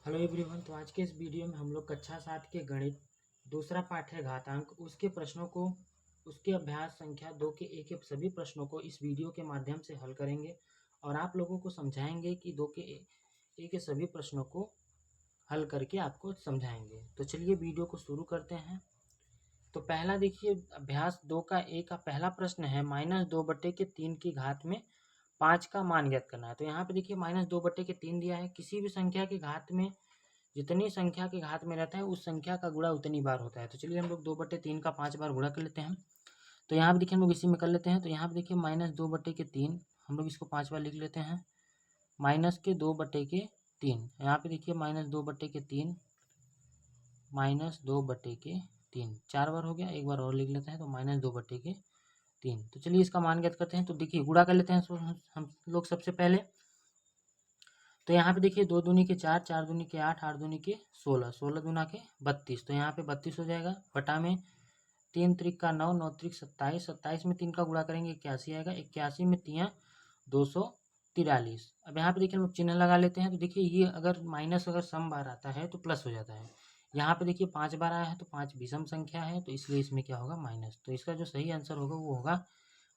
Hello everyone. तो आज के इस वीडियो में हम लोग कक्षा 7 के गणित दूसरा पाठ है घातांक, उसके प्रश्नों को उसके अभ्यास संख्या 2 के एक एक सभी प्रश्नों को इस वीडियो के माध्यम से हल करेंगे और आप लोगों को समझाएंगे कि 2 के ए के सभी प्रश्नों को हल करके आपको समझाएंगे। तो चलिए वीडियो को शुरू करते हैं। तो पहला देखिए, अभ्यास 2 का ए का पहला प्रश्न है -2/3 की घात में 5 का मान ज्ञात करना है। तो यहाँ पे देखिए -2/3 दिया है। किसी भी संख्या की घात में जितनी संख्या के घात में रहता है उस संख्या का गुणा उतनी बार होता है। तो चलिए हम लोग 2/3 का 5 बार गुणा कर लेते हैं। तो यहाँ पे देखिए हम लोग इसी में कर लेते हैं। तो यहाँ पे देखिए -2/3 हम लोग इसको 5 बार लिख लेते हैं। -2/3 यहाँ पे देखिए -2/3 -2/3 4 बार हो गया। एक बार और लिख लेते हैं। तो -2/3। तो चलिए इसका मान ज्ञात करते हैं। तो देखिए गुणा कर लेते हैं हम लोग सबसे पहले। तो यहाँ पे देखिए 2 दूनी के 4, 4 दूनी के 8, 8 दूनी के 16, 16 दूना के 32। तो यहाँ पे 32 हो जाएगा। बटा में 3 त्रिक का 9, 9 त्रिक 27, 27 में 3 का गुणा करेंगे 81 आएगा। 81 में 3 243। अब यहाँ पे देखिए हम लोग चिन्ह लगा लेते हैं। तो देखिए ये अगर माइनस अगर सम बार आता है तो प्लस हो जाता है। यहाँ पे देखिए 5 बार आया है तो 5 विषम संख्या है, तो इसलिए इसमें क्या होगा माइनस। तो इसका जो सही आंसर होगा वो होगा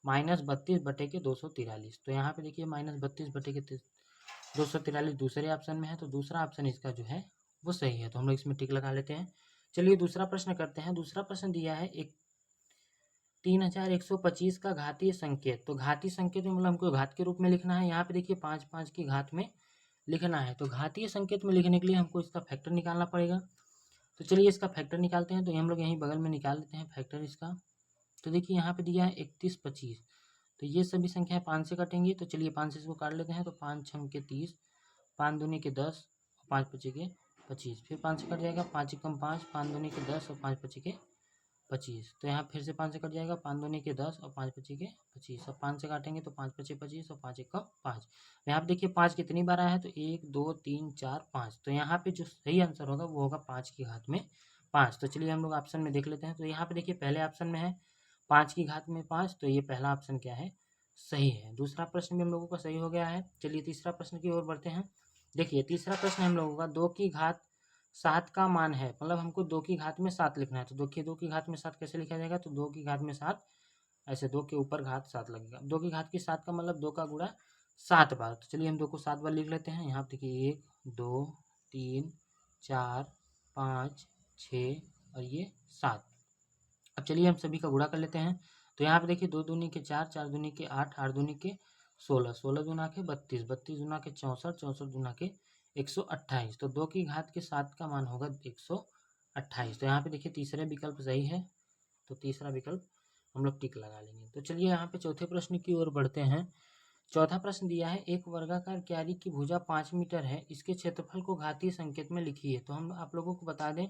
-32/243। तो यहाँ पे देखिए -32/243 दूसरे ऑप्शन में है, तो दूसरा ऑप्शन इसका जो है वो सही है। तो हम लोग इसमें टिक लगा लेते हैं। चलिए दूसरा प्रश्न करते हैं। दूसरा प्रश्न दिया है एक 3125 का घातीय संकेत। तो घातीय संकेत में मतलब हमको घात के रूप में लिखना है। यहाँ पे देखिए 5 5 की घात में लिखना है। तो घातीय संकेत में लिखने के लिए हमको इसका फैक्टर निकालना पड़ेगा। तो चलिए इसका फैक्टर निकालते हैं। तो हम लोग यहीं बगल में निकाल लेते हैं फैक्टर इसका। तो देखिए यहाँ पे दिया है 3125। तो ये सभी संख्याएं 5 से कटेंगी। तो चलिए 5 से इसको काट लेते हैं। तो 5 छम के 30, 5 दूनी के 10, 5 पचे के 25। फिर 5 से कट जाएगा। 5 एकम 5, 5 दूनी के 10 और 5 पचे के 25। तो यहाँ फिर से 5 से कट जाएगा। 5 दूनी के 10 और 5 पचे के 25। और 5 से काटेंगे तो 5 पचे 25 और 5 एकम 5। यहाँ पे देखिए 5 कितनी बार आया है, तो 1 2 3 4 5। तो यहाँ पे जो सही आंसर होगा वो होगा 5 की घात में 5। तो चलिए हम लोग ऑप्शन में देख लेते हैं। तो यहाँ पे देखिए पहले ऑप्शन में है 5 की घात में 5, तो ये पहला ऑप्शन क्या है, सही है। दूसरा प्रश्न भी हम लोगों का सही हो गया है। चलिए तीसरा प्रश्न की ओर बढ़ते हैं। देखिए तीसरा प्रश्न हम लोगों का 2 की घात 7 का मान है, मतलब हमको 2 की घात में 7 लिखना है। तो देखिए 2 की घात में 7 कैसे लिखा जाएगा, तो 2 की घात में 7 ऐसे 2 के ऊपर घात 7 लगेगा। 2 की घात की 7 का मतलब 2 का गुणा 7 बार। तो चलिए हम 2 को 7 बार लिख लेते हैं। यहाँ देखिए 1 2 3 4 5 6 और ये 7। अब चलिए हम सभी का गुणा कर लेते हैं। तो यहाँ पे देखिए 2 दूनी के 4, 4 दूनी के 8, 8 दूनी के 16, 16 दूना के 32, 32 दूना के 64, 64 दूना के 128। तो 2 की घात के 7 का मान होगा 128। तो यहाँ पे देखिए तीसरा विकल्प सही है। तो तीसरा विकल्प हम लोग टिक लगा लेंगे। तो चलिए यहाँ पे चौथे प्रश्न की ओर बढ़ते हैं। चौथा प्रश्न दिया है एक वर्गाकार क्यारी की भुजा 5 मीटर है, इसके क्षेत्रफल को घातीय संकेत में लिखिए। तो हम आप लोगों को बता दें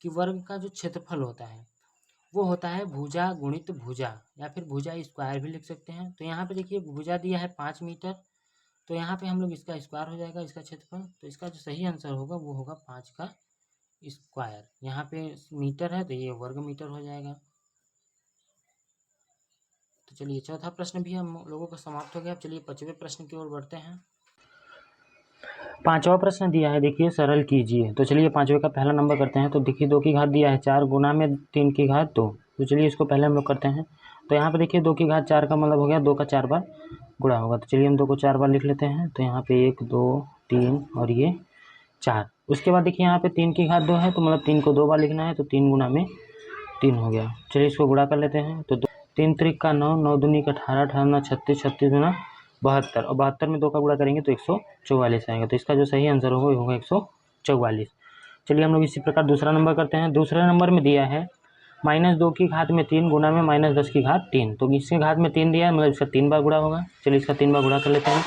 कि वर्ग का जो क्षेत्रफल होता है वो होता है भुजा गुणित भुजा, या फिर भुजा स्क्वायर भी लिख सकते हैं। तो यहाँ पे देखिए भुजा दिया है 5 मीटर, तो यहाँ पे हम लोग इसका स्क्वायर हो जाएगा इसका क्षेत्रफल। तो इसका जो सही आंसर होगा वो होगा 5 का स्क्वायर। यहाँ पे मीटर है तो ये वर्ग मीटर हो जाएगा। तो चलिए चौथा प्रश्न भी हम लोगों का समाप्त हो गया। अब चलिए पांचवें प्रश्न की ओर बढ़ते हैं। पांचवा प्रश्न दिया है, देखिए सरल कीजिए। तो चलिए पांचवे का पहला नंबर करते हैं। तो देखिए 2 की घात दिया है 4 गुना में 3 की घात 2। तो चलिए इसको पहले हम लोग करते हैं। तो यहाँ पे देखिए 2 की घात 4 का मतलब हो गया 2 का 4 बार गुणा होगा। तो चलिए हम 2 को 4 बार लिख लेते हैं। तो यहाँ पे 1 2 3 और ये 4। उसके बाद देखिए यहाँ पे 3 की घात 2 है, तो मतलब 3 को 2 बार लिखना है। तो 3 गुना में 3 हो गया। चलिए इसको गुणा कर लेते हैं। तो 3 त्रिक का 9, 9 दूनी का 18, 18 ना 36, 36 गुना 72 और 72 में 2 का गुणा करेंगे तो 144 आएगा। तो इसका जो सही आंसर होगा वो होगा 144। चलिए हम लोग इसी प्रकार दूसरा नंबर करते हैं। दूसरे नंबर में दिया है -2 की घात में 3 गुना में -10 की घात 3। तो इसके घात में 3 दिया है, मतलब इसका 3 बार गुणा होगा। चलिए इसका 3 बार गुणा कर लेते हैं।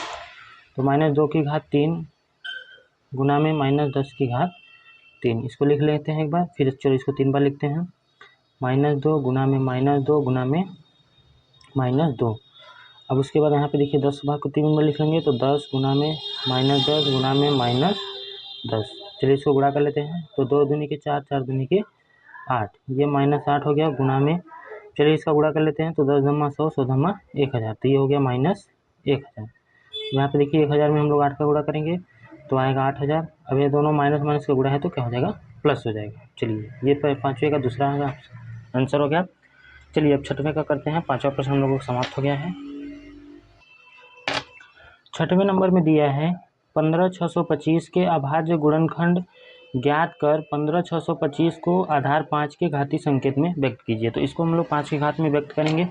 तो -2 की घात 3 गुना में -10 की घात 3, इसको लिख लेते हैं एक बार। फिर चलो इसको 3 बार लिखते हैं। -2 गुना में -2 गुना में -2। अब उसके बाद यहाँ पे देखिए 10 भाग को 3 बार लिख लेंगे। तो 10 गुना में -10 गुना में -10। चलिए इसको गुणा कर लेते हैं। तो 2 दूनी के 4, 4 दूनी के 8, ये -8 हो गया गुना में। चलिए इसका गुणा कर लेते हैं। तो 10 धम्मा 100, 100 धम्मा 1000, तो ये हो गया -1000। यहाँ पे देखिए 1000 में हम लोग 8 का गुणा करेंगे तो आएगा 8000। अब ये दोनों माइनस माइनस का गुणा है तो क्या हो जाएगा, प्लस हो जाएगा। चलिए ये पाँचवें का दूसरा आंसर हो गया। चलिए अब छठवें का करते हैं। पाँचवा प्रश्न हम लोगों को समाप्त हो गया है। छठवें नंबर में दिया है 15625 के अभाज्य गुणनखंड ज्ञात कर 15625 को आधार 5 के घातीय संकेत में व्यक्त कीजिए। तो इसको हम लोग 5 के घात में व्यक्त करेंगे।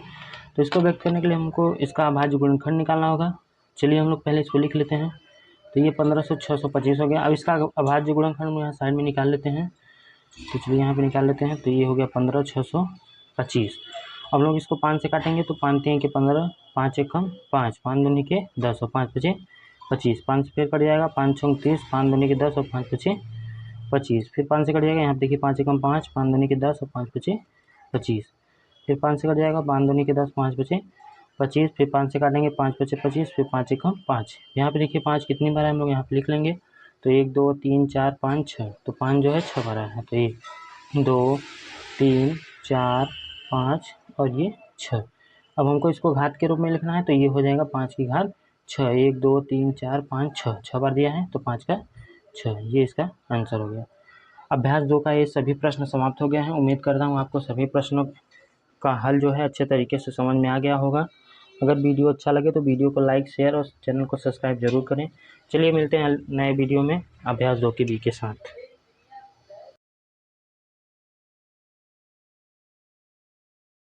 तो इसको व्यक्त करने के लिए हमको इसका अभाज्य गुणनखंड निकालना होगा। चलिए हम लोग पहले इसको लिख लेते हैं। तो ये 15 से 625 हो गया। अब इसका अभाज्य गुणनखंड हम यहाँ साइड में निकाल लेते हैं। तो चलिए यहाँ पे निकाल लेते हैं। तो ये हो गया 15 625। अब लोग इसको 5 से काटेंगे तो 5 3 के 15, 5 1 5, 5 दूनी के 10 और 5 5 25, 5 से फिर कट जाएगा, 5 6 30, 5 दूनी के 10 और 5 5 25, फिर 5 से कट जाएगा। यहाँ पे देखिए 5 1 5, 5 दूनी के 10 और 5 5 25, फिर 5 से कट जाएगा, 5 दूनी के 10, 5 5 25, फिर 5 से काटेंगे, 5 5 25, फिर 5 1 5। यहाँ पे देखिए 5 कितनी बार है हम लोग यहाँ पे लिख लेंगे। तो 1 2 3 4 5 6, तो 5 जो है 6 बार है। तो 1 2 3 4 5 और ये 6। अब हमको इसको घात के रूप में लिखना है तो ये हो जाएगा 5 की घात 6। 1 2 3 4 5 6, 6 बार दिया है तो 5 का 6, ये इसका आंसर हो गया। अभ्यास 2 का ये सभी प्रश्न समाप्त हो गए हैं। उम्मीद करता हूँ आपको सभी प्रश्नों का हल जो है अच्छे तरीके से समझ में आ गया होगा। अगर वीडियो अच्छा लगे तो वीडियो को लाइक शेयर और चैनल को सब्सक्राइब जरूर करें। चलिए मिलते हैं नए वीडियो में अभ्यास 2 के बी के साथ।